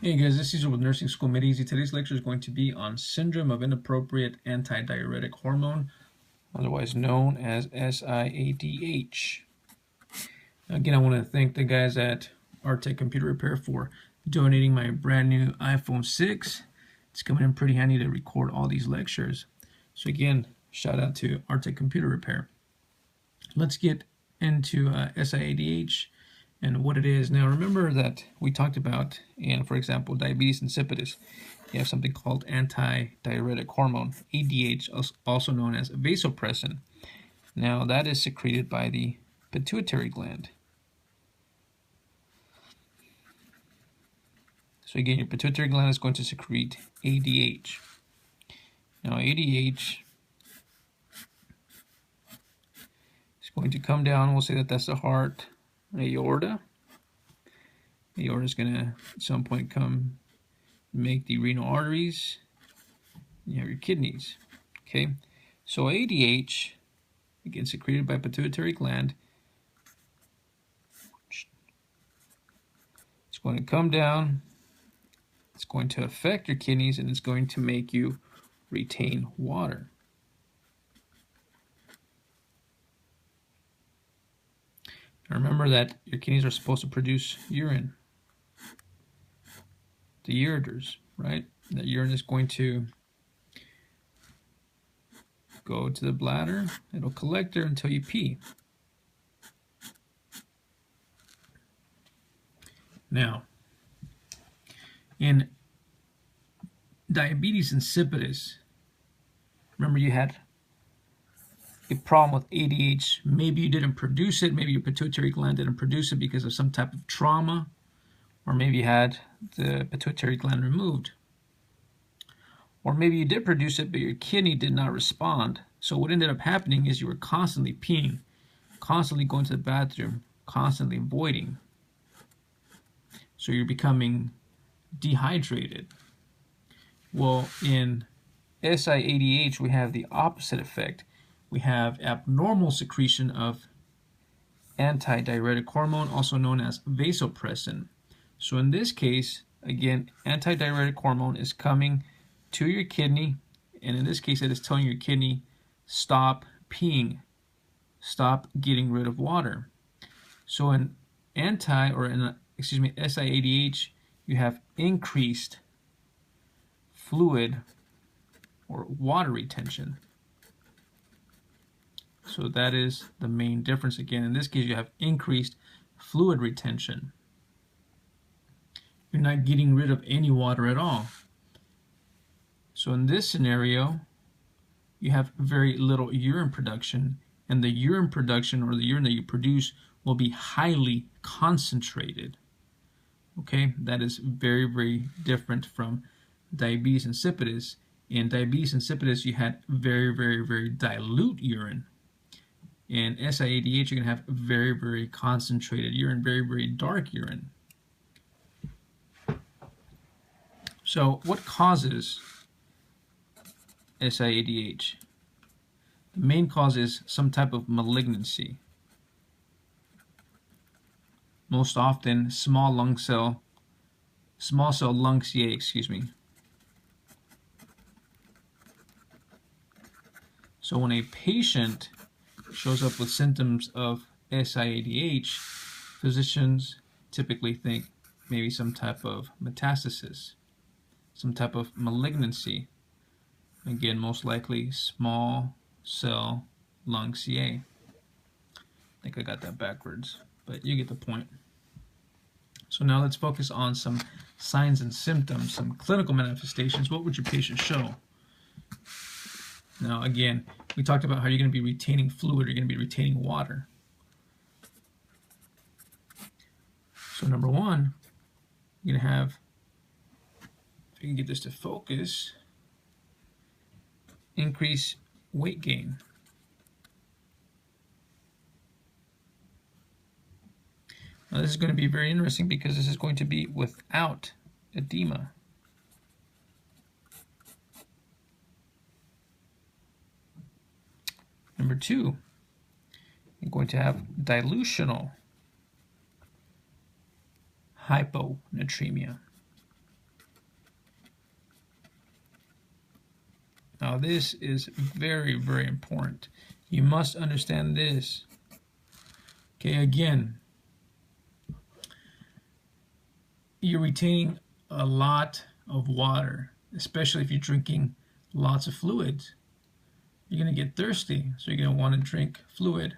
Hey guys, this is Caesar with Nursing School Made Easy. Today's lecture is going to be on syndrome of inappropriate antidiuretic hormone, otherwise known as SIADH. Again, I want to thank the guys at Artec Computer Repair for donating my brand new iPhone 6. It's coming in pretty handy to record all these lectures. So again, shout out to Artec Computer Repair. Let's get into SIADH and what it is. Now remember that we talked about in, for example, diabetes insipidus, you have something called antidiuretic hormone, ADH, also known as vasopressin. Now that is secreted by the pituitary gland. So again, your pituitary gland is going to secrete ADH. Now ADH is going to come down, we'll say that that's the heart, aorta. The aorta is going to at some point come make the renal arteries. You have your kidneys. Okay, so ADH, again secreted by pituitary gland, it's going to come down, it's going to affect your kidneys, and it's going to make you retain water. Remember that your kidneys are supposed to produce urine, the ureters, right? That urine is going to go to the bladder, it'll collect there until you pee. Now, in diabetes insipidus, remember you had a problem with ADH. Maybe you didn't produce it, maybe your pituitary gland didn't produce it because of some type of trauma, or maybe you had the pituitary gland removed. Or maybe you did produce it, but your kidney did not respond. So what ended up happening is you were constantly peeing, constantly going to the bathroom, constantly voiding. So you're becoming dehydrated. Well, in SIADH, we have the opposite effect. We have abnormal secretion of antidiuretic hormone, also known as vasopressin. So in this case, again, antidiuretic hormone is coming to your kidney, and in this case, it is telling your kidney, stop peeing, stop getting rid of water. So in SIADH, you have increased fluid or water retention. So that is the main difference. Again, in this case, you have increased fluid retention. You're not getting rid of any water at all. So in this scenario, you have very little urine production, and the urine production, or the urine that you produce, will be highly concentrated. Okay, that is very, very different from diabetes insipidus. In diabetes insipidus, you had very, very, very dilute urine. In SIADH, you're going to have very, very concentrated urine, very, very dark urine. So what causes SIADH? The main cause is some type of malignancy. Most often small cell lung CA, So when a patient shows up with symptoms of SIADH, physicians typically think maybe some type of metastasis, some type of malignancy. Again, most likely small cell lung CA. I think I got that backwards, but you get the point. So now let's focus on some signs and symptoms, some clinical manifestations. What would your patient show? Now again, we talked about how you're going to be retaining fluid, you're going to be retaining water. So number one, you're going to have, if you can get this to focus, increase weight gain. Now this is going to be very interesting because this is going to be without edema. Number two, you're going to have dilutional hyponatremia. Now this is very, very important. You must understand this. Okay, again, you're retaining a lot of water, especially if you're drinking lots of fluids. You're going to get thirsty, so you're going to want to drink fluid.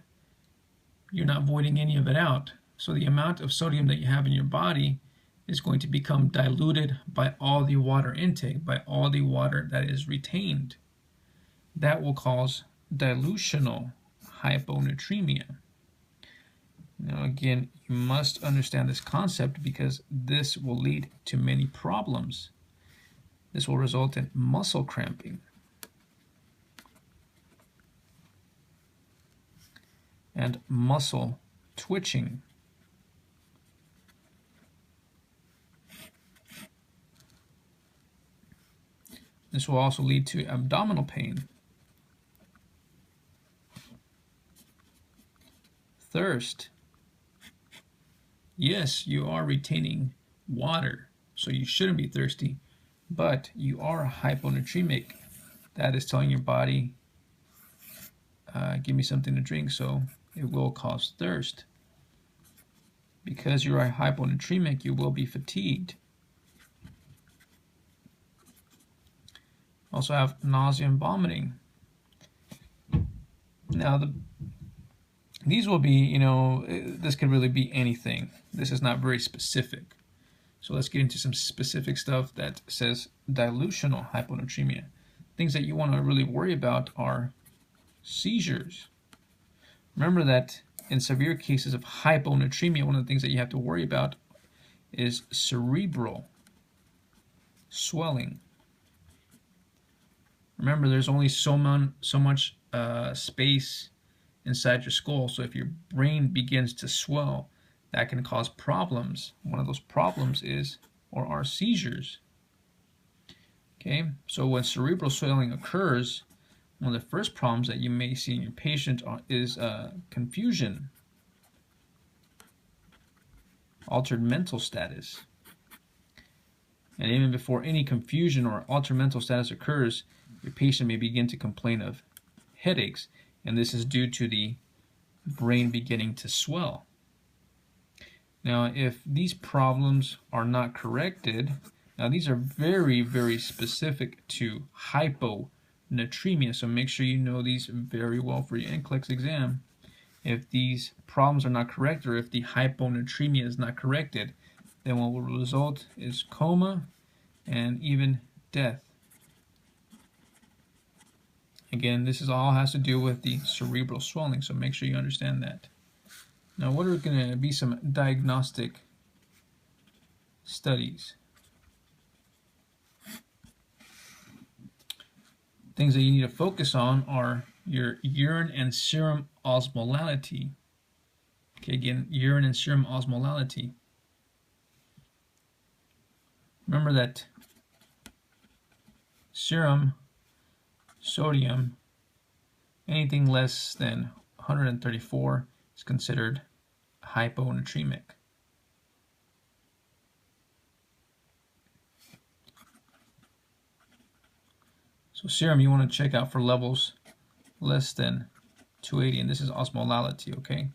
You're not voiding any of it out. So the amount of sodium that you have in your body is going to become diluted by all the water intake, by all the water that is retained. That will cause dilutional hyponatremia. Now again, you must understand this concept because this will lead to many problems. This will result in muscle cramping and muscle twitching. This will also lead to abdominal pain, thirst. Yes, you are retaining water, so you shouldn't be thirsty, but you are hyponatremic. That is telling your body, give me something to drink, so it will cause thirst. Because you are hyponatremic, you will be fatigued. Also have nausea and vomiting. Now, these will be, this could really be anything. This is not very specific. So let's get into some specific stuff that says dilutional hyponatremia. Things that you want to really worry about are seizures. Remember that in severe cases of hyponatremia, one of the things that you have to worry about is cerebral swelling. Remember, there's only so much space inside your skull, so if your brain begins to swell, that can cause problems. One of those problems is or are seizures. Okay, so when cerebral swelling occurs, one of the first problems that you may see in your patient is confusion, altered mental status. And even before any confusion or altered mental status occurs, your patient may begin to complain of headaches, and this is due to the brain beginning to swell. Now, if these problems are not corrected, now these are very, very specific to hyponatremia, so make sure you know these very well for your NCLEX exam. If these problems are not corrected, or if the hyponatremia is not corrected, then what will result is coma and even death. Again, this all has to do with the cerebral swelling, so make sure you understand that. Now, what are going to be some diagnostic studies? Things that you need to focus on are your urine and serum osmolality. Okay, again, urine and serum osmolality. Remember that serum sodium, anything less than 134 is considered hyponatremic. So serum, you want to check out for levels less than 280, and this is osmolality, okay?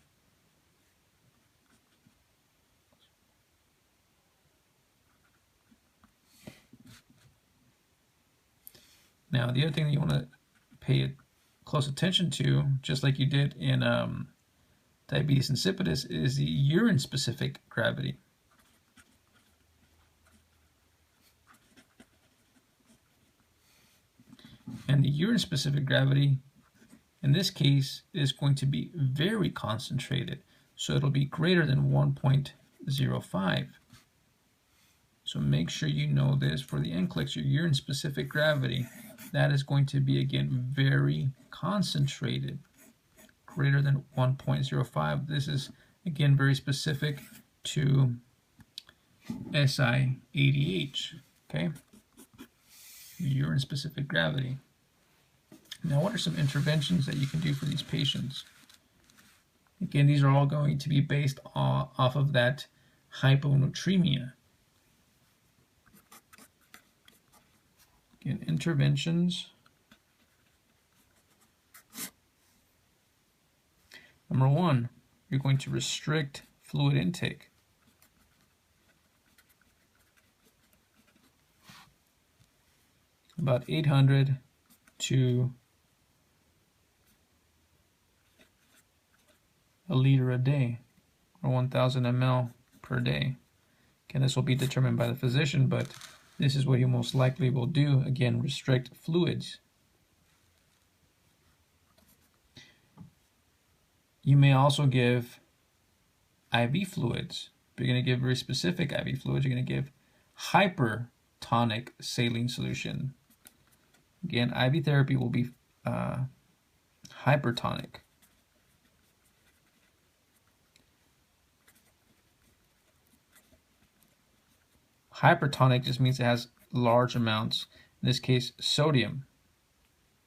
Now, the other thing that you want to pay close attention to, just like you did in diabetes insipidus, is the urine-specific gravity. And the urine-specific gravity, in this case, is going to be very concentrated. So it'll be greater than 1.05. So make sure you know this for the NCLEX, your urine-specific gravity. That is going to be, again, very concentrated, greater than 1.05. This is, again, very specific to SIADH, okay? Urine-specific gravity. Now, what are some interventions that you can do for these patients? Again, these are all going to be based off of that hyponatremia. Again, interventions Number one, you're going to restrict fluid intake. About 800 to a liter a day, or 1,000 ml per day. Again, this will be determined by the physician, but this is what you most likely will do. Again, restrict fluids. You may also give IV fluids. If you're going to give very specific IV fluids, you're going to give hypertonic saline solution. Again, IV therapy will be hypertonic. Hypertonic just means it has large amounts, in this case sodium,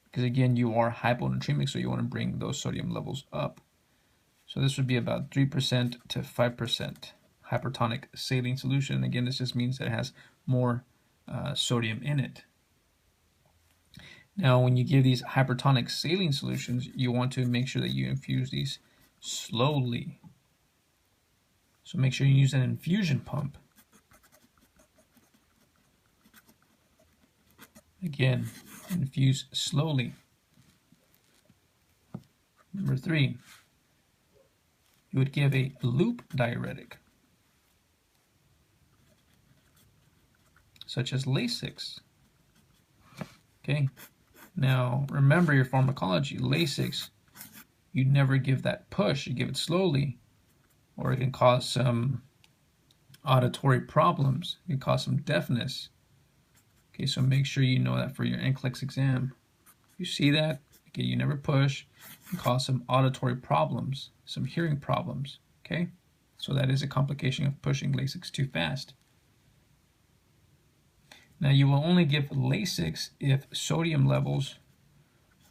because again you are hyponatremic, so you want to bring those sodium levels up. So this would be about 3% to 5% hypertonic saline solution. Again, this just means that it has more sodium in it. Now when you give these hypertonic saline solutions, you want to make sure that you infuse these slowly. So make sure you use an infusion pump. Again, infuse slowly. Number 3, you would give a loop diuretic, such as Lasix. Okay, now remember your pharmacology. Lasix, you never give that push, you give it slowly, or it can cause some auditory problems, it can cause some deafness. Okay, so make sure you know that for your NCLEX exam. If you see that, okay, you never push, it can cause some auditory problems, some hearing problems, okay? So that is a complication of pushing Lasix too fast. Now you will only give Lasix if sodium levels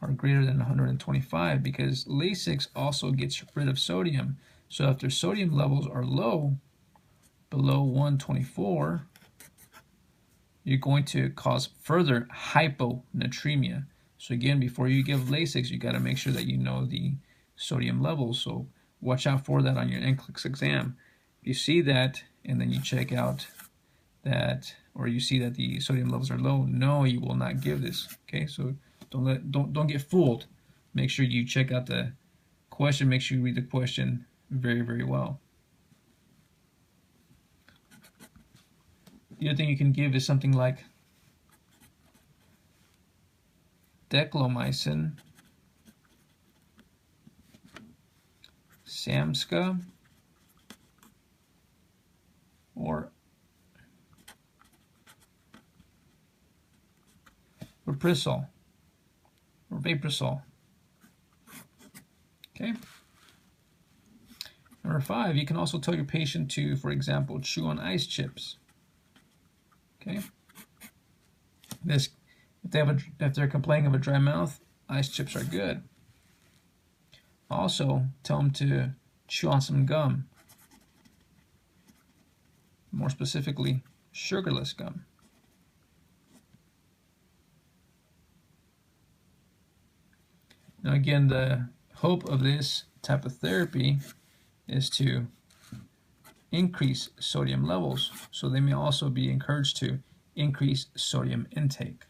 are greater than 125, because Lasix also gets rid of sodium. So if their sodium levels are low, below 124, you're going to cause further hyponatremia. So again, before you give Lasix, you got to make sure that you know the sodium levels. So watch out for that on your NCLEX exam. If you see that and then you check out that, or you see that the sodium levels are low, no, you will not give this. Okay, so don't get fooled. Make sure you check out the question. Make sure you read the question very, very well. The other thing you can give is something like declomycin, Samska, or Raprisol or Vaporsol. Okay. Number 5, you can also tell your patient to, for example, chew on ice chips. Okay. If they're complaining of a dry mouth, ice chips are good. Also, tell them to chew on some gum. More specifically, sugarless gum. Now again, the hope of this type of therapy is to increase sodium levels, so they may also be encouraged to increase sodium intake.